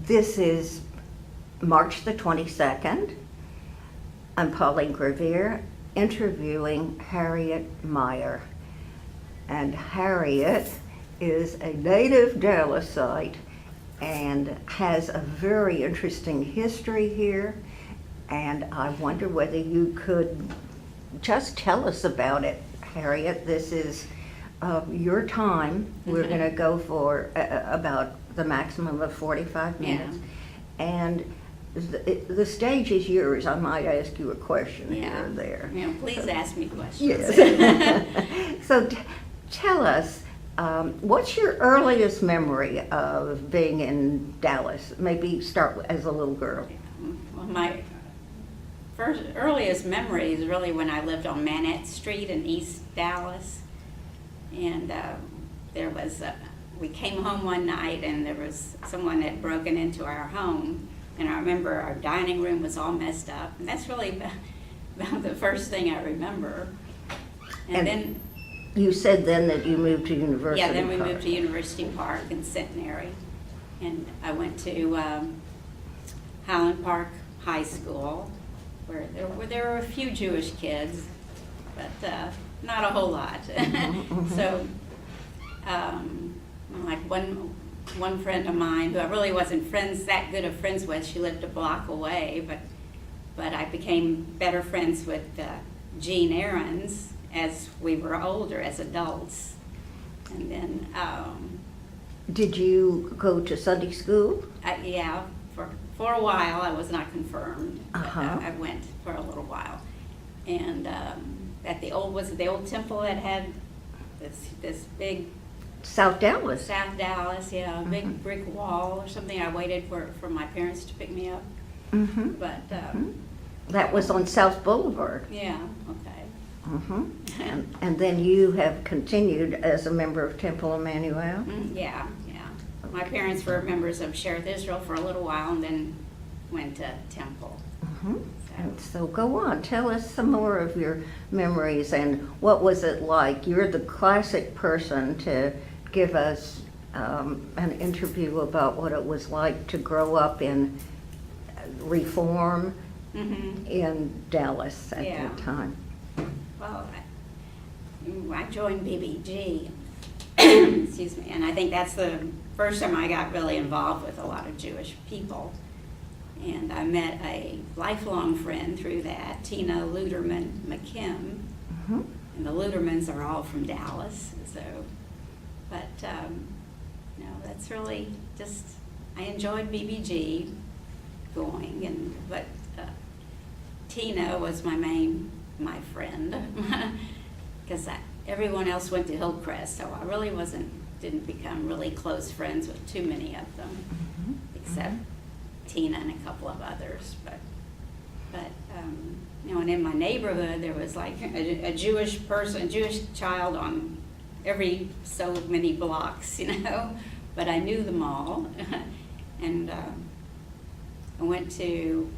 This is March the 22nd. I'm Pauline Graivier interviewing Harriet Meyer. And Harriet is a native Dallasite and has a very interesting history here. And I wonder whether you could just tell us about it, Harriet. This is your time. We're going to go for about the maximum of 45 minutes. And the stage is yours. I might ask you a question here or there. Yeah, please ask me questions. Yes. So tell us, what's your earliest memory of being in Dallas? Maybe start as a little girl. Well, my earliest memory is really when I lived on Manette Street in East Dallas. And we came home one night and there was someone that had broken into our home. And I remember our dining room was all messed up. And that's really about the first thing I remember. And then you said then that you moved to University Park. Yeah, then we moved to University Park in Centenary. And I went to Highland Park High School, where there were a few Jewish kids, but not a whole lot. So, like one friend of mine, who I really wasn't that good of friends with, she lived a block away, but I became better friends with Jean Ahrens as we were older, as adults. And then did you go to Sunday school? Yeah, for a while. I was not confirmed, but I went for a little while. And at the old temple that had this big South Dallas, yeah, a big brick wall or something. I waited for my parents to pick me up. But that was on South Boulevard. Yeah, okay. And then you have continued as a member of Temple Emmanuel? Yeah. My parents were members of Sherith Israel for a little while and then went to Temple. So go on, tell us some more of your memories and what was it like? You're the classic person to give us an interview about what it was like to grow up in Reform in Dallas at that time. Well, I joined BBG, excuse me, and I think that's the first time I got really involved with a lot of Jewish people. And I met a lifelong friend through that, Tina Luderman McKim. And the Ludermans are all from Dallas. So, but that's really just, I enjoyed BBG going, but Tina was my friend, because everyone else went to Hillcrest, so I really didn't become really close friends with too many of them, except Tina and a couple of others. But and in my neighborhood there was like a Jewish child on every so many blocks, but I knew them all. And I went to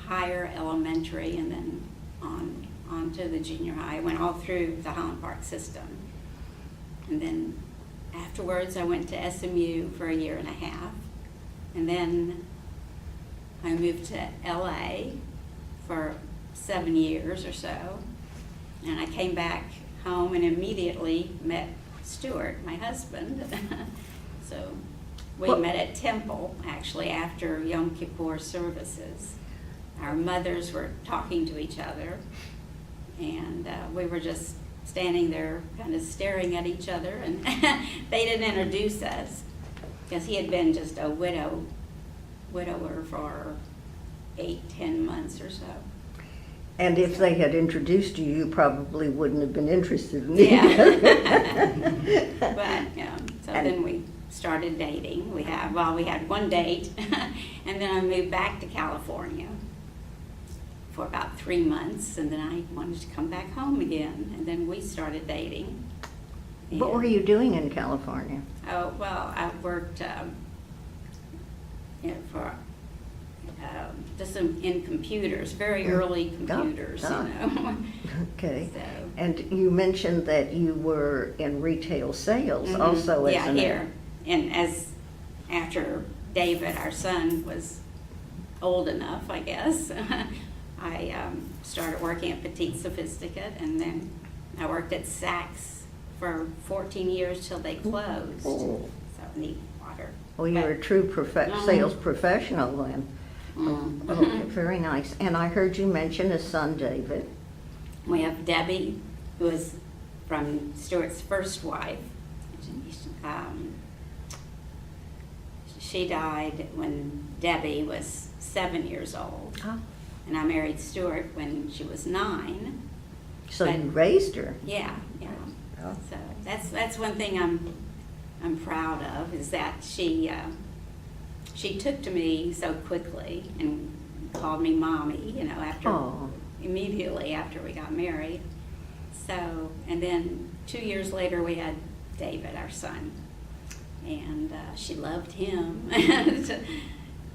higher elementary and then on to the junior high. I went all through the Highland Park system. And then afterwards I went to SMU for a year and a half. And then I moved to LA for 7 years or so. And I came back home and immediately met Stuart, my husband. So we met at Temple, actually, after Yom Kippur services. Our mothers were talking to each other, and we were just standing there kind of staring at each other, and they didn't introduce us, because he had been just a widower for 8-10 months or so. And if they had introduced you, you probably wouldn't have been interested in it. But then we started dating. We had one date, and then I moved back to California for about 3 months, and then I wanted to come back home again, and then we started dating. What were you doing in California? Oh, well, I worked for just in computers, very early computers, Okay. So, and you mentioned that you were in retail sales also as here. and after David, our son, was old enough, I guess, I started working at Petite Sophisticate, and then I worked at Saks for 14 years till they closed. Oh. So I need water. Well, you're a true sales professional then. Mm. Okay, very nice. And I heard you mention a son, David. We have Debbie, who is from Stuart's first wife. She died when Debbie was 7 years old. Oh. And I married Stuart when she was 9. So But- you raised her. Yeah. Oh. So that's one thing I'm proud of, is that she took to me so quickly and called me mommy, Oh. immediately after we got married. So, and then 2 years later we had David, our son, and she loved him.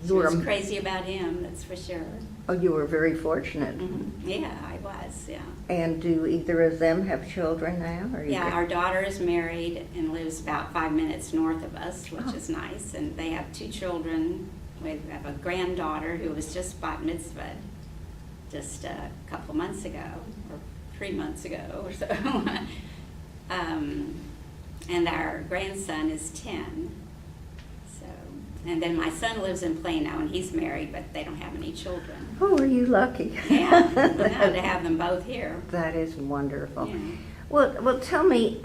She was crazy about him, that's for sure. Oh, you were very fortunate. Mm-hmm. Yeah, I was, yeah. And do either of them have children now? Or Yeah, our daughter is married and lives about 5 minutes north of us, which is nice. And they have 2 children. We have a granddaughter who was just bat mitzvahed just a couple months ago, or 3 months ago or so. And our grandson is 10. So, and then my son lives in Plano, and he's married, but they don't have any children. Oh, are you lucky? Yeah, to have them both here. That is wonderful. Yeah. Well, tell me,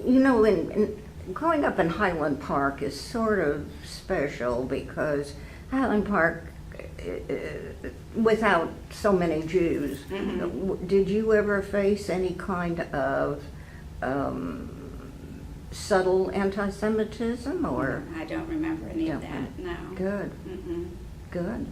in growing up in Highland Park is sort of special because Highland Park, without so many Jews, Mhm. did you ever face any kind of subtle anti-Semitism or? I don't remember any of Don't that, no. Good, Mm-mm. good.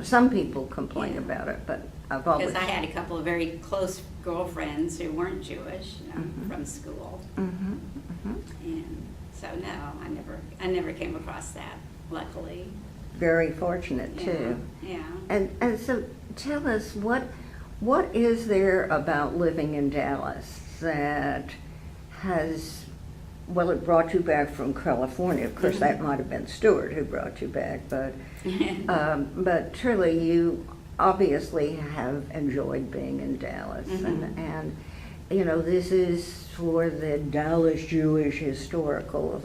Some people complain Yeah. about it, but I've always. Because I had a couple of very close girlfriends who weren't Jewish, Mhm. from school. Mhm, mhm. And so, no, I never came across that, luckily. Very fortunate too. Yeah. And so tell us, what is there about living in Dallas that has, well, it brought you back from California. Of course, that might have been Stuart who brought you back, but truly you obviously have enjoyed being in Dallas. Mhm. And this is for the Dallas Jewish Historical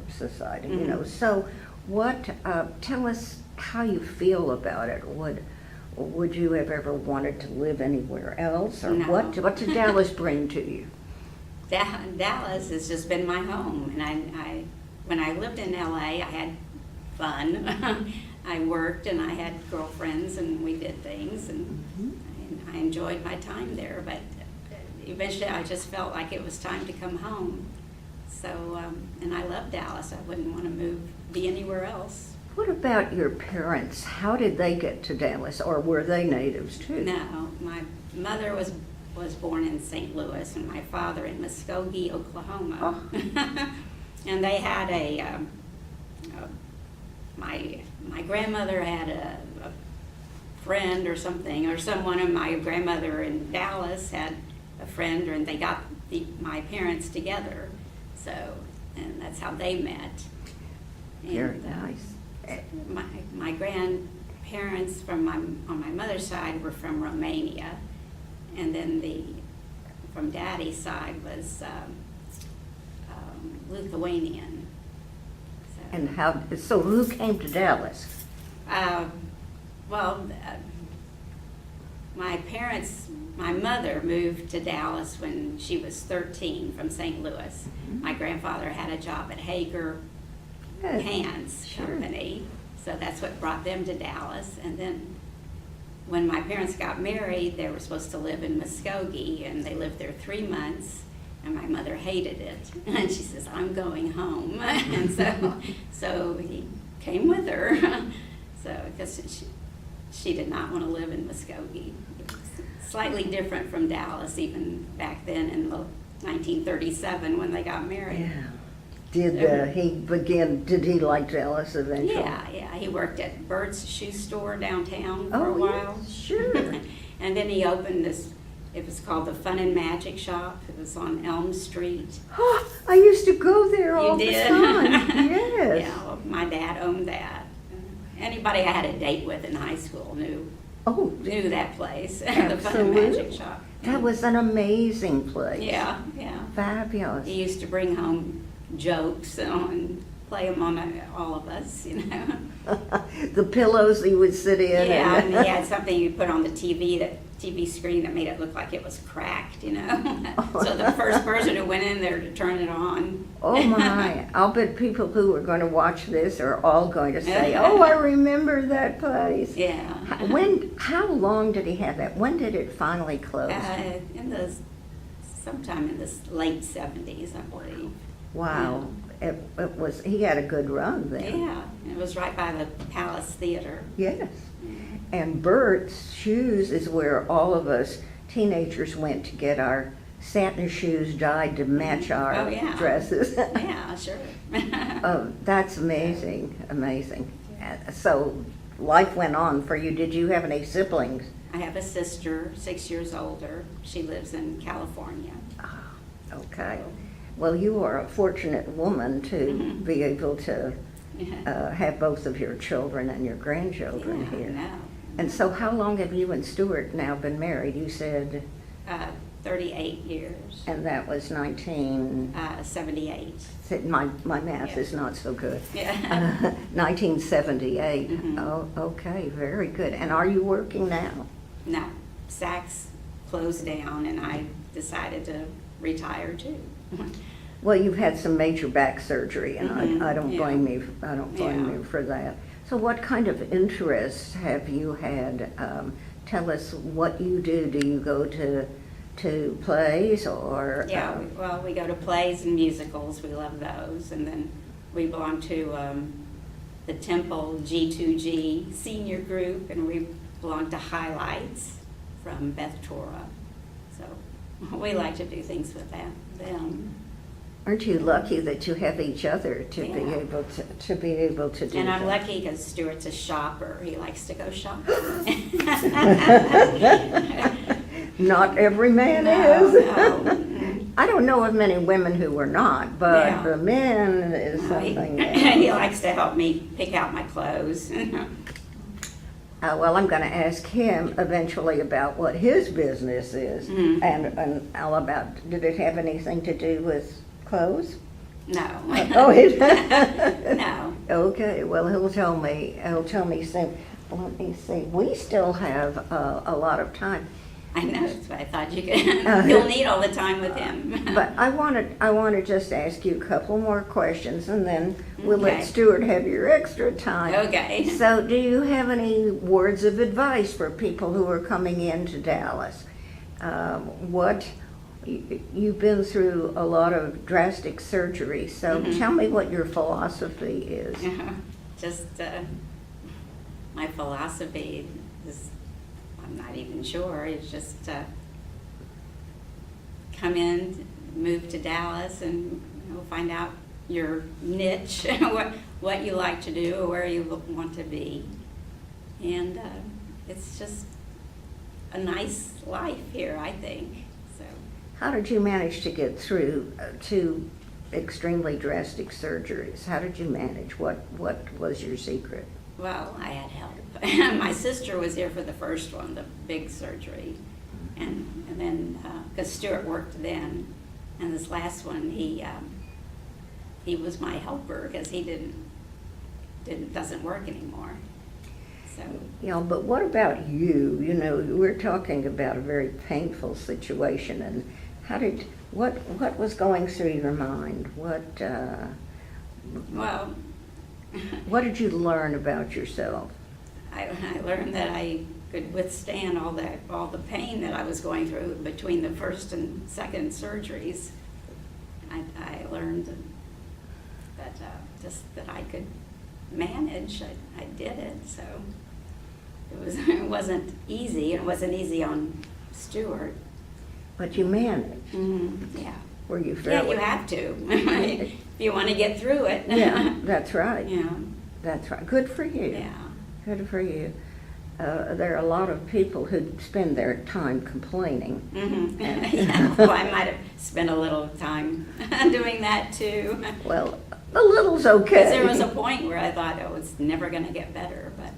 Society, Mhm. So tell us how you feel about it. Would you have ever wanted to live anywhere else? Or No. what did Dallas bring to you? Dallas has just been my home, and I when I lived in LA, I had fun. I worked and I had girlfriends and we did things, and I enjoyed my time there. But eventually, I just felt like it was time to come home. So, and I love Dallas. I wouldn't want to be anywhere else. What about your parents? How did they get to Dallas, or were they natives too? No, my mother was born in St. Louis, and my father in Muskogee, Oklahoma. Oh. And they had my grandmother had a friend or something, or someone, and my grandmother in Dallas had a friend, and they got my parents together. So, and that's how they met. Very And, nice. My grandparents on my mother's side were from Romania, and then from Daddy's side was Lithuanian. So who came to Dallas? My mother moved to Dallas when she was 13 from St. Louis. My grandfather had a job at Hager Good. Pants Sure. Company, so that's what brought them to Dallas. And then when my parents got married, they were supposed to live in Muskogee, and they lived there 3 months, and my mother hated it. And she says, "I'm going home." And so he came with her. So, because she did not want to live in Muskogee. It was slightly different from Dallas, even back then in 1937 when they got married. Yeah. Did he like Dallas eventually? Yeah. He worked at Bert's shoe store downtown for Oh, a while. yes, sure. And then he opened it was called the Fun and Magic Shop. It was on Elm Street. I used to go there all You the did? time. Yes. Yeah, well, my dad owned that. Anybody I had a date with in high school knew that place, the Fun and Absolutely. Magic Shop. That was an amazing place. Yeah. Fabulous. He used to bring home jokes and play them on all of us, The pillows he would sit in. Yeah, and he had something you put on the TV screen that made it look like it was cracked, So the first person who went in there to turn it on. Oh my, I'll bet people who are going to watch this are all going to say, oh, I remember that place. Yeah. How long did he have that? When did it finally close? Sometime in the late 70s, I believe. Wow. It was, he had a good run then. Yeah, it was right by the Palace Theater. Yes. And Bert's Shoes is where all of us teenagers went to get our satin shoes dyed to match our dresses. Yeah, sure. Oh, that's amazing, amazing. So life went on for you. Did you have any siblings? I have a sister, 6 years older. She lives in California. Ah, okay. Well, you are a fortunate woman to be able to have both of your children and your grandchildren here. No. And so how long have you and Stuart now been married? You said? 38 years. And that was 78. My math is not so good. Yeah. 1978. Oh, okay, very good. And are you working now? No. Saks closed down and I decided to retire too. Well, you've had some major back surgery, and I don't blame you. I don't blame you for that. So, what kind of interests have you had? Tell us what you do. Do you go to plays or? Yeah. Well, we go to plays and musicals. We love those, and then we belong to the Temple G2G senior group, and we belong to Highlights from Beth Torah. So we like to do things with them. Aren't you lucky that you have each other to be able to do and I'm that? lucky because Stuart's a shopper. He likes to go shopping. Not every man is. No. I don't know of many women who are not, but the men is something. He likes to help me pick out my clothes. Well, I'm going to ask him eventually about what his business is, and all about. Did it have anything to do with clothes? No. Oh, No. Okay. Well, he'll tell me. He'll tell me soon. Let me see. We still have a lot of time. I know. That's what I thought you could. You'll need all the time with him. But I want to just ask you a couple more questions, and then we'll let Stuart have your extra time. Okay. So, do you have any words of advice for people who are coming into Dallas? You've been through a lot of drastic surgery, so tell me what your philosophy is. Just my philosophy is, I'm not even sure. It's just come in, move to Dallas, and find out your niche, what you like to do, or where you want to be. And it's just a nice life here, I think. So. How did you manage to get through two extremely drastic surgeries? How did you manage? What was your secret? Well, I had help. My sister was here for the first one, the big surgery, and then because Stuart worked then, and this last one he was my helper because he doesn't work anymore. So. Yeah, but what about you? We're talking about a very painful situation, and what was going through your mind? Well. What did you learn about yourself? I learned that I could withstand all the pain that I was going through between the first and second surgeries. I learned that that I could manage. I did it, so it wasn't easy. It wasn't easy on Stuart. But you managed. Yeah. Were you fairly? Yeah, you have to. If you want to get through it. Yeah, that's right. Yeah. That's right. Good for you. Yeah. Good for you. there are a lot of people who spend their time complaining. Yeah, well, I might have spent a little time doing that too. Well, a little's okay. Because there was a point where I thought, oh, it's never going to get better, but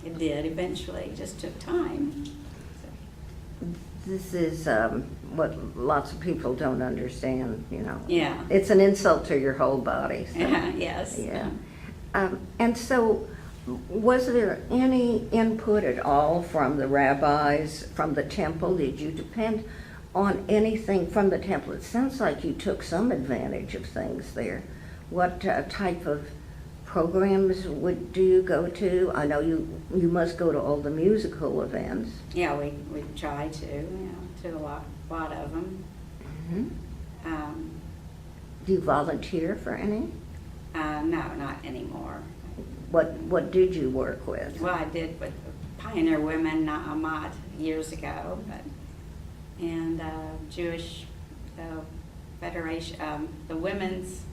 it did eventually. It just took time. So. This is what lots of people don't understand, you know. Yeah. It's an insult to your whole body. So. Yes. Yeah. And so, was there any input at all from the rabbis, from the temple? Did you depend on anything from the temple? It sounds like you took some advantage of things there. What type of programs do you go to? I know you must go to all the musical events. Yeah, we try to a lot of them. Mm-hmm. Do you volunteer for any? No, not anymore. What did you work with? Well, I did with the Pioneer Women Amat years ago, and Jewish Federation, the Women's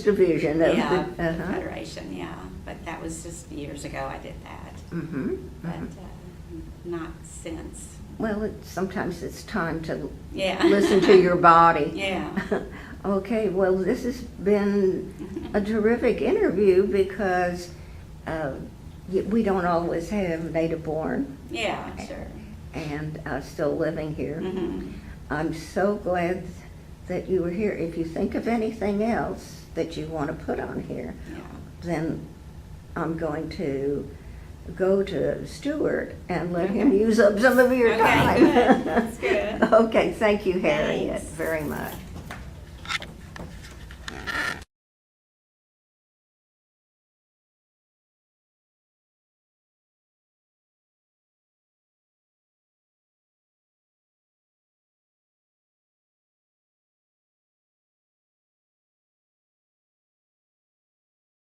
Division of the the Federation, yeah. But that was just years ago I did that. Mm-hmm. But not since. Well, sometimes it's time to Yeah. listen to your body. Yeah. Okay, well, this has been a terrific interview because we don't always have native-born Yeah, sure. and still living here. Mm-hmm. I'm so glad that you were here. If you think of anything else that you want to put on here, Yeah. then I'm going to go to Stuart and let him use up some of your Okay, time. good. That's good. Okay, thank you, Harriet, Thanks. very much.